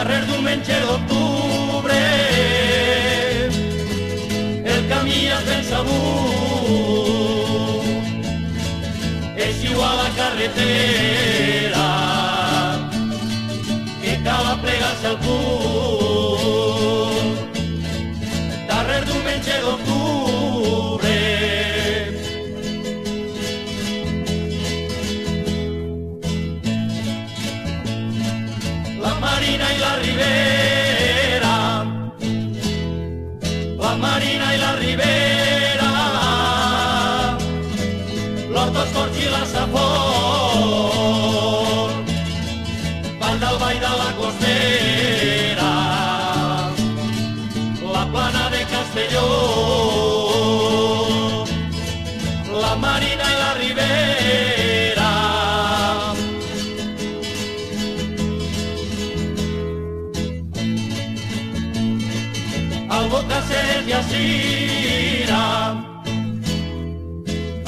darrer diumenge d'octubre el camí és ben sabut, eixiu a la carretera que cal aplegar-se al cul. Darrer diumenge d'octubre la Marina i la Ribera, la Marina i la Ribera, l'Horta, els Corts i la Safor, Vall d'Alba i de la Costera, la Plana de Castelló, la Marina i la Ribera. Albocàsser i Alzira,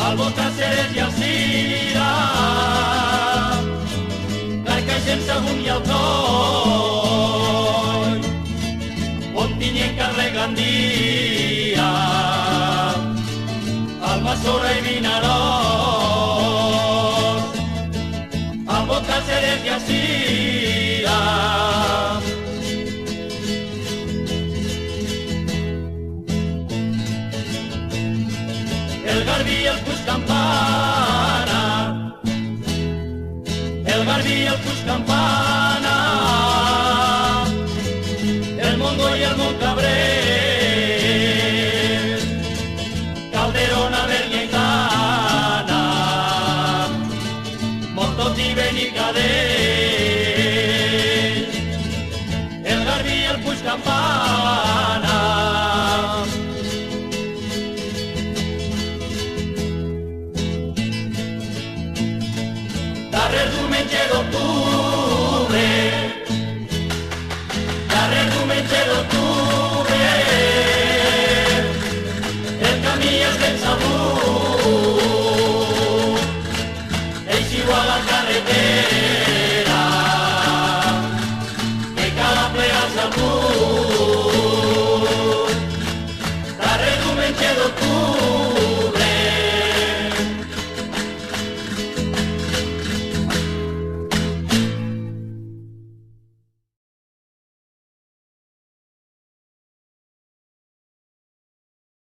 Albocàsser i Alzira, Carcaixent, Sagunt i Alcoi, Ontinyent, Carregandia, Almassora i Vinaròs, Albocàsser i Alzira. El Garbí i el Puig Campana, el Garbí i el Puig Campana,